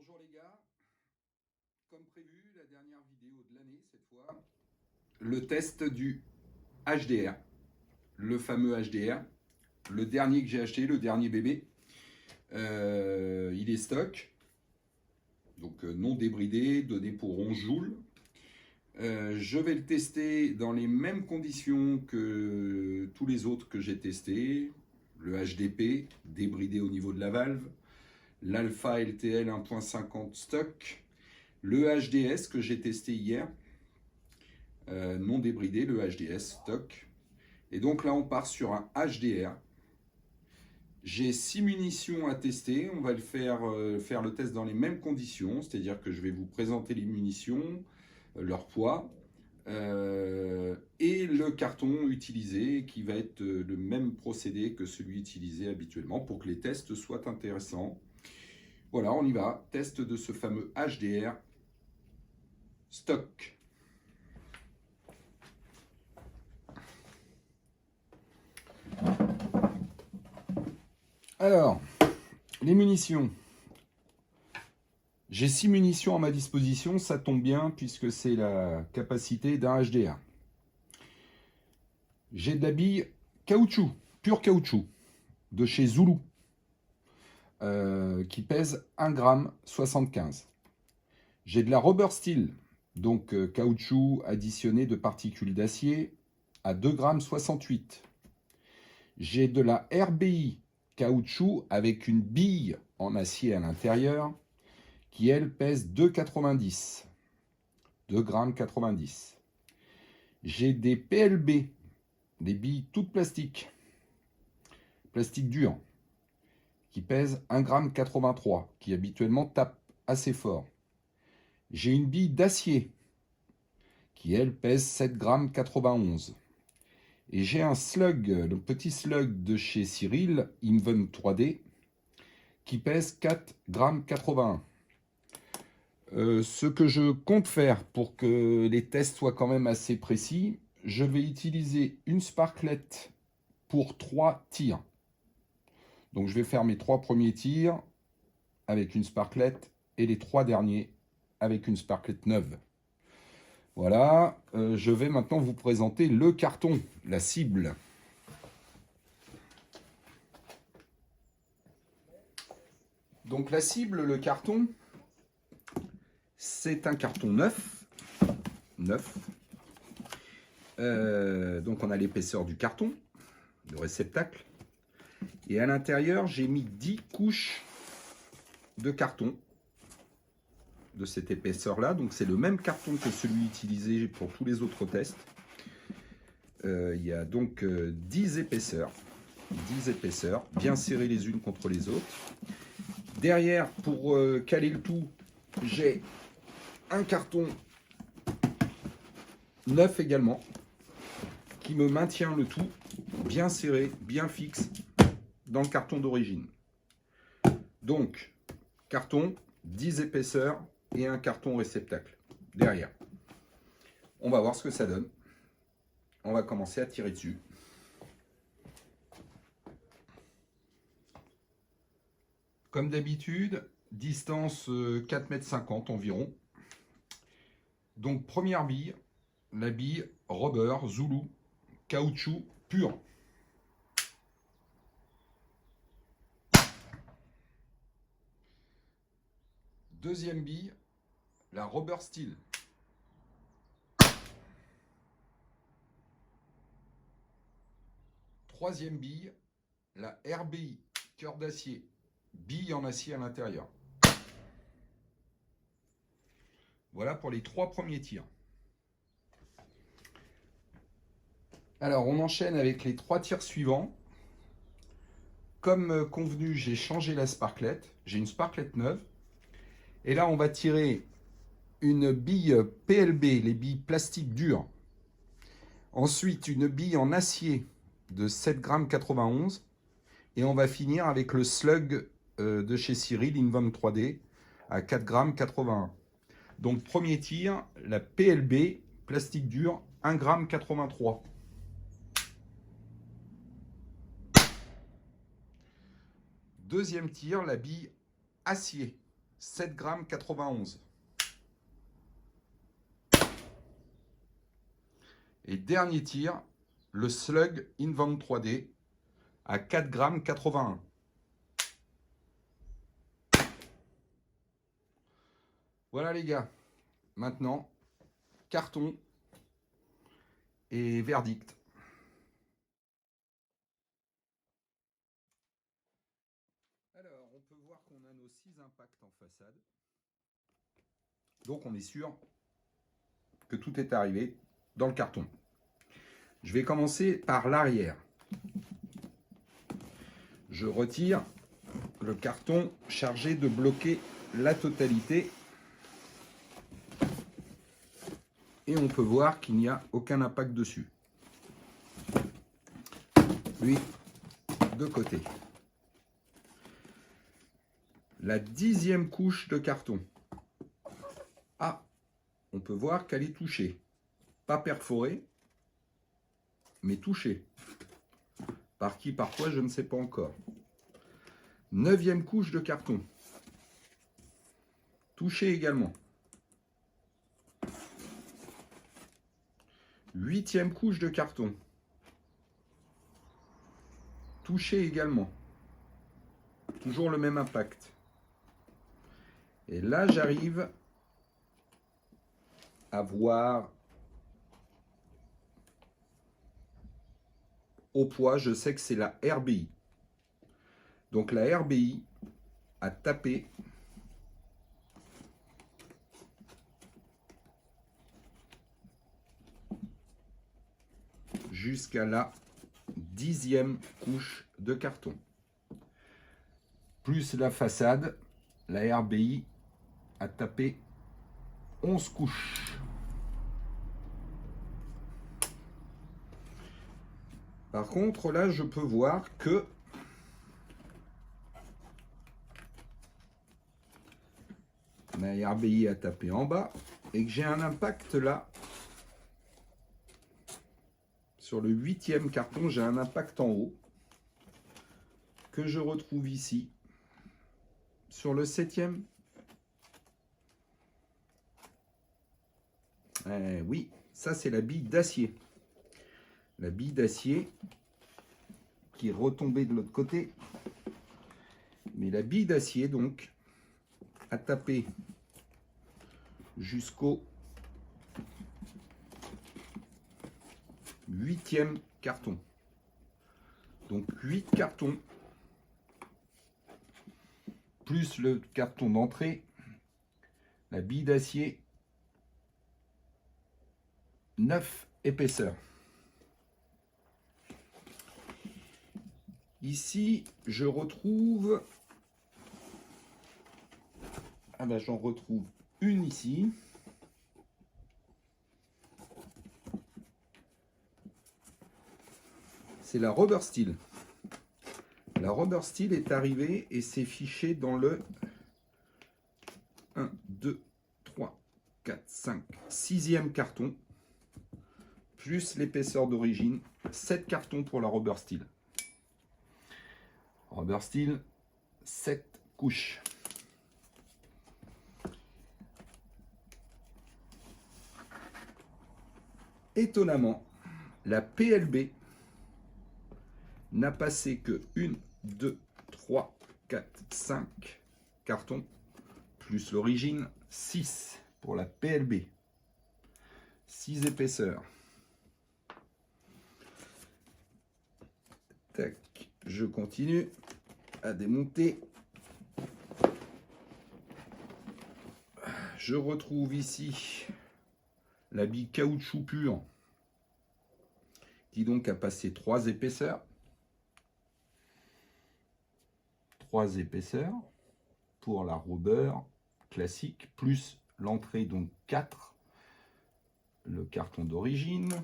Bonjour les gars, comme prévu, la dernière vidéo de l'année cette fois, le test du HDR, le fameux HDR, le dernier que j'ai acheté, le dernier bébé. Il est stock, donc non débridé, donné pour 11 joules. Je vais le tester dans les mêmes conditions que tous les autres que j'ai testés. Le HDP, débridé au niveau de la valve, l'Alpha LTL 1.50 stock, le HDS que j'ai testé hier, non débridé, le HDS stock. Et donc là, on part sur un HDR. J'ai 6 munitions à tester. On va le faire le test dans les mêmes conditions, c'est-à-dire que je vais vous présenter les munitions, leur poids, et le carton utilisé qui va être le même procédé que celui utilisé habituellement pour que les tests soient intéressants. Voilà, on y va. Test de ce fameux HDR stock. Alors, les munitions. J'ai 6 munitions à ma disposition, ça tombe bien puisque c'est la capacité d'un HDR. J'ai de la bille caoutchouc, pur caoutchouc, de chez Zulu, qui pèse 1,75 g. J'ai de la rubber steel, donc caoutchouc additionné de particules d'acier, à 2,68 g. J'ai de la RBI caoutchouc avec une bille en acier à l'intérieur, qui elle pèse 2,90 g. 2,90 g. J'ai des PLB, des billes toutes plastiques, plastique dur, qui pèsent 1,83 g, qui habituellement tape assez fort. J'ai une bille d'acier, qui elle pèse 7,91 g. Et j'ai un slug, le petit slug de chez Cyril, Invent 3D, qui pèse 4,81 g. Ce que je compte faire pour que les tests soient quand même assez précis, je vais utiliser une sparklette pour 3 tirs. Donc je vais faire mes 3 premiers tirs avec une sparklette et les 3 derniers avec une sparklette neuve. Voilà, je vais maintenant vous présenter le carton, la cible. Donc la cible, le carton, c'est un carton neuf. Donc on a l'épaisseur du carton, le réceptacle. Et à l'intérieur, j'ai mis 10 couches de carton de cette épaisseur-là. Donc c'est le même carton que celui utilisé pour tous les autres tests. Il y a donc 10 épaisseurs, bien serrées les unes contre les autres. Derrière, pour caler le tout, j'ai un carton neuf également, qui me maintient le tout bien serré, bien fixe dans le carton d'origine. Donc, carton, 10 épaisseurs et un carton réceptacle derrière. On va voir ce que ça donne. On va commencer à tirer dessus. Comme d'habitude, distance 4,50 m environ. Donc première bille, la bille rubber Zulu, caoutchouc pur. Deuxième bille, la rubber steel. Troisième bille, la RBI, cœur d'acier, bille en acier à l'intérieur. Voilà pour les 3 premiers tirs. Alors on enchaîne avec les 3 tirs suivants. Comme convenu, j'ai changé la sparklette. J'ai une sparklette neuve. Et là on va tirer une bille PLB, les billes plastiques dures. Ensuite une bille en acier de 7,91 g. Et on va finir avec le slug de chez Cyril, Invent 3D, à 4,81 g. Donc premier tir, la PLB, plastique dur, 1,83 g. Deuxième tir, la bille acier, 7 grammes 91. Et dernier tir, le Slug Invent 3D à 4 grammes 81. Voilà les gars. Maintenant, carton et verdict. Alors, on peut voir qu'on a nos 6 impacts en façade. Donc on est sûr que tout est arrivé dans le carton. Je vais commencer par l'arrière. Je retire le carton chargé de bloquer la totalité. Et on peut voir qu'il n'y a aucun impact dessus. Lui, de côté. La 10e couche de carton. Ah, on peut voir qu'elle est touchée. Pas perforée, mais touchée. Par qui, par quoi, je ne sais pas encore. 9e couche de carton. Touchée également. 8e couche de carton. Touchée également. Toujours le même impact. Et là, j'arrive à voir au poids, je sais que c'est la RBI. Donc la RBI a tapé jusqu'à la 10e couche de carton. Plus la façade, la RBI a tapé 11 couches. Par contre, là, je peux voir que la RBI a tapé en bas et que j'ai un impact là. Sur le 8e carton, j'ai un impact en haut que je retrouve ici. Sur le 7e, oui, ça c'est la bille d'acier. La bille d'acier qui est retombée de l'autre côté. Mais la bille d'acier, donc, a tapé jusqu'au 8e carton. Donc 8 cartons, plus le carton d'entrée, la bille d'acier, 9 épaisseurs. Ici, je retrouve... Ah ben, j'en retrouve une ici. C'est la Rubber Steel. La Rubber Steel est arrivée et s'est fichée dans le 1, 2, 3, 4, 5, 6e carton, plus l'épaisseur d'origine, 7 cartons pour la Rubber Steel. Rubber Steel, 7 couches. Étonnamment, la PLB n'a passé que 1, 2, 3, 4, 5 cartons, plus l'origine, 6 pour la PLB. 6 épaisseurs. Tac, je continue à démonter. Je retrouve ici la bille caoutchouc pur qui donc a passé 3 épaisseurs. 3 épaisseurs pour la Rubber classique, plus l'entrée, donc 4, le carton d'origine.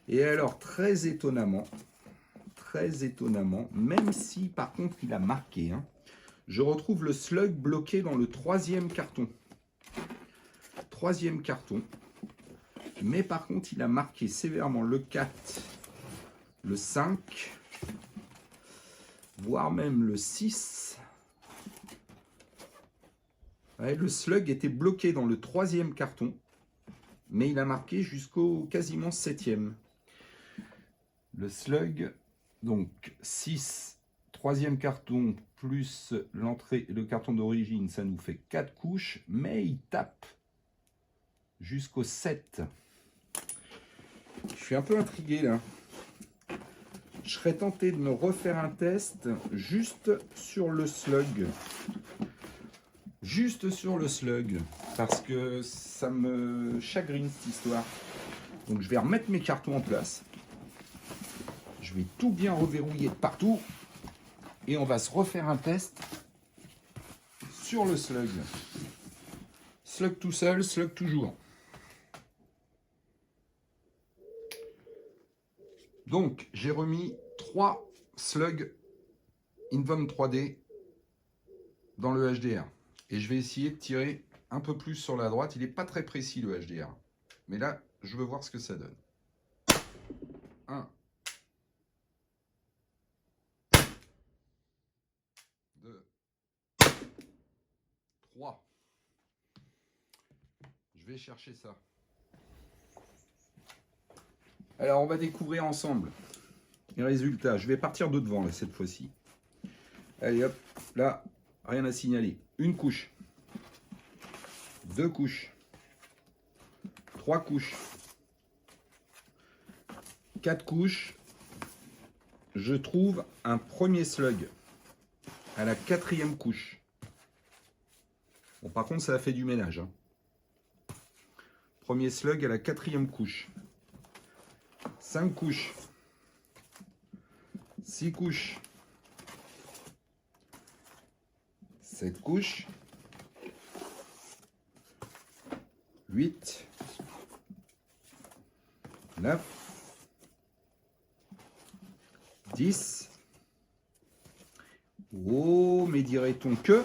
Et alors, très étonnamment, même si par contre il a marqué, hein, je retrouve le Slug bloqué dans le 3e carton. 3e carton. Mais par contre, il a marqué sévèrement le 4, le 5, voire même le 6, Ouais, le slug était bloqué dans le 3e carton, mais il a marqué jusqu'au quasiment 7e. Le slug, donc 6, 3e carton, plus l'entrée, le carton d'origine, ça nous fait 4 couches, mais il tape jusqu'au 7. Je suis un peu intrigué là. Je serais tenté de me refaire un test juste sur le slug. Juste sur le slug. Parce que ça me chagrine cette histoire. Donc je vais remettre mes cartons en place. Je vais tout bien reverrouiller de partout. Et on va se refaire un test sur le slug. Slug tout seul, slug toujours. Donc, j'ai remis 3 slugs Invent 3D dans le HDR. Et je vais essayer de tirer un peu plus sur la droite. Il n'est pas très précis le HDR. Mais là, je veux voir ce que ça donne. 1, 2, 3. Je vais chercher ça. Alors, on va découvrir ensemble les résultats. Je vais partir de devant, là, cette fois-ci. Allez, hop. Là, rien à signaler. Une couche. 2 couches. 3 couches. 4 couches. Je trouve un premier slug à la 4e couche. Bon, par contre, ça a fait du ménage. Hein. Premier slug à la 4e couche. 5 couches. 6 couches. 7 couches. 8. 9. 10. Oh, mais dirait-on que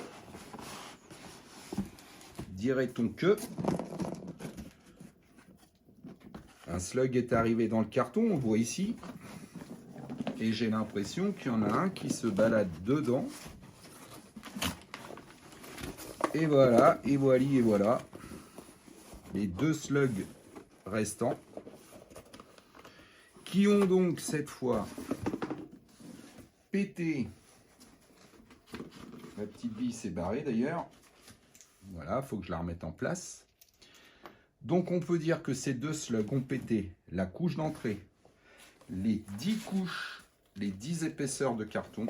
un slug est arrivé dans le carton, on le voit ici, et j'ai l'impression qu'il y en a un qui se balade dedans. Et voilà, et voilà, les 2 slugs restants, qui ont donc cette fois pété. La petite bille s'est barrée d'ailleurs. Voilà, il faut que je la remette en place. Donc on peut dire que ces 2 slugs ont pété la couche d'entrée, les 10 couches, les 10 épaisseurs de carton,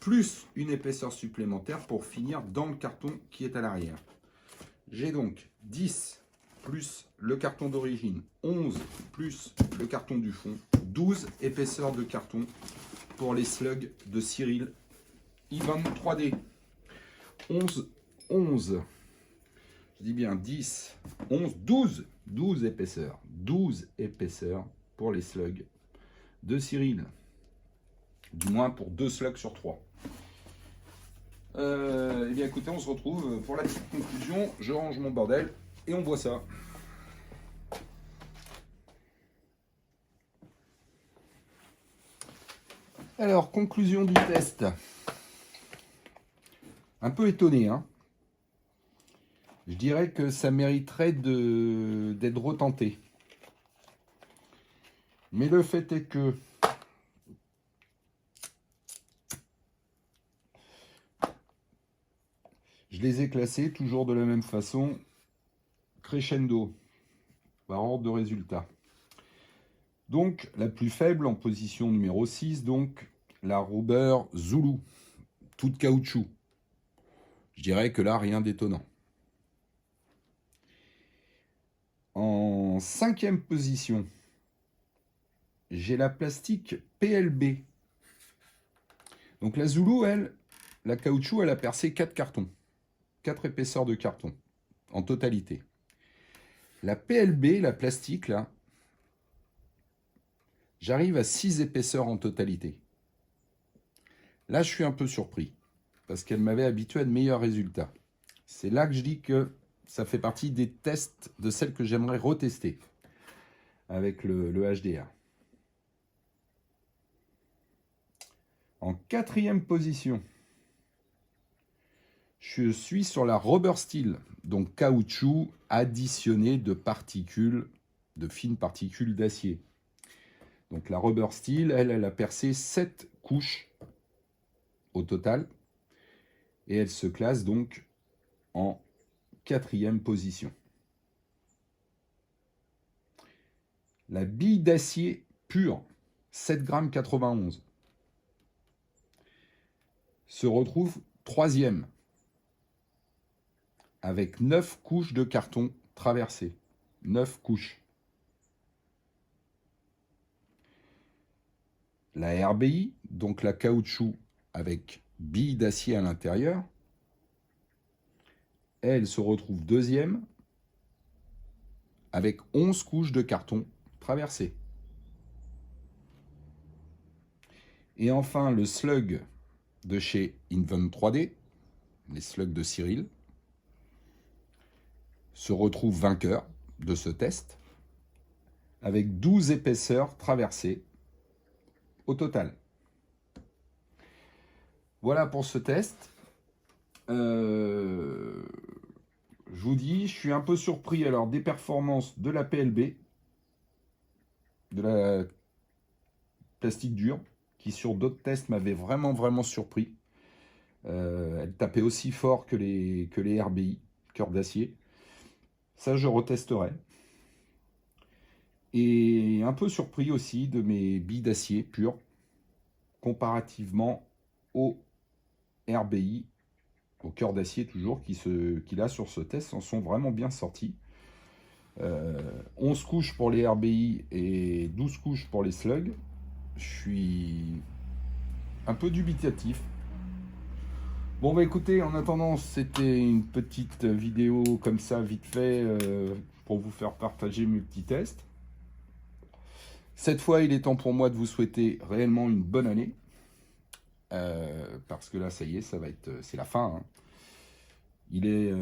plus une épaisseur supplémentaire pour finir dans le carton qui est à l'arrière. J'ai donc 10 plus le carton d'origine, 11 plus le carton du fond, 12 épaisseurs de carton pour les slugs de Cyril Invent 3D. 11. Je dis bien 10, 11, 12 épaisseurs. 12 épaisseurs pour les slugs de Cyril. Du moins pour 2 slugs sur 3. Eh bien écoutez, on se retrouve pour la petite conclusion. Je range mon bordel et on voit ça. Alors, conclusion du test. Un peu étonné, hein. Je dirais que ça mériterait d'être retenté. Mais le fait est que je les ai classés toujours de la même façon, crescendo, par ordre de résultat. Donc, la plus faible en position numéro 6, donc la Ruber Zulu, toute caoutchouc. Je dirais que là, rien d'étonnant. En 5e position, j'ai la plastique PLB. Donc la Zulu, elle, la caoutchouc, elle a percé 4 cartons. 4 épaisseurs de carton, en totalité. La PLB, la plastique, là, j'arrive à 6 épaisseurs en totalité. Là, je suis un peu surpris, parce qu'elle m'avait habitué à de meilleurs résultats. C'est là que je dis que ça fait partie des tests de celles que j'aimerais retester avec le HDR. En 4e position, Je suis sur la rubber steel, donc caoutchouc additionné de particules, de fines particules d'acier. Donc la rubber steel, elle a percé 7 couches au total. Et elle se classe donc en 4e position. La bille d'acier pure, 7,91 g, se retrouve 3e, avec 9 couches de carton traversées. 9 couches. La RBI, donc la caoutchouc avec bille d'acier à l'intérieur, elle se retrouve 2e, avec 11 couches de carton traversées. Et enfin, le slug de chez Invent 3D, les slugs de Cyril, se retrouve vainqueur de ce test, avec 12 épaisseurs traversées au total. Voilà pour ce test. Je vous dis, je suis un peu surpris alors des performances de la PLB, de la plastique dure, qui sur d'autres tests m'avait vraiment surpris. Elle tapait aussi fort que les RBI, cœur d'acier. Ça, je retesterai. Et un peu surpris aussi de mes billes d'acier pures, comparativement aux RBI, au cœur d'acier toujours, qui là sur ce test en sont vraiment bien sortis. 11 couches pour les RBI et 12 couches pour les slugs. Je suis un peu dubitatif. Bon bah écoutez, en attendant, c'était une petite vidéo comme ça, vite fait, pour vous faire partager mes petits tests. Cette fois, il est temps pour moi de vous souhaiter réellement une bonne année. Parce que là, ça y est, c'est la fin. Hein. Il est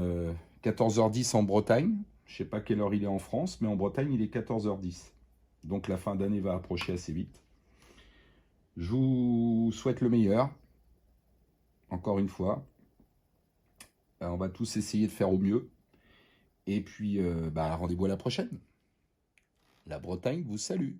14h10 en Bretagne. Je ne sais pas quelle heure il est en France, mais en Bretagne, il est 14h10. Donc la fin d'année va approcher assez vite. Je vous souhaite le meilleur. Encore une fois. On va tous essayer de faire au mieux. Et puis, rendez-vous à la prochaine. La Bretagne vous salue.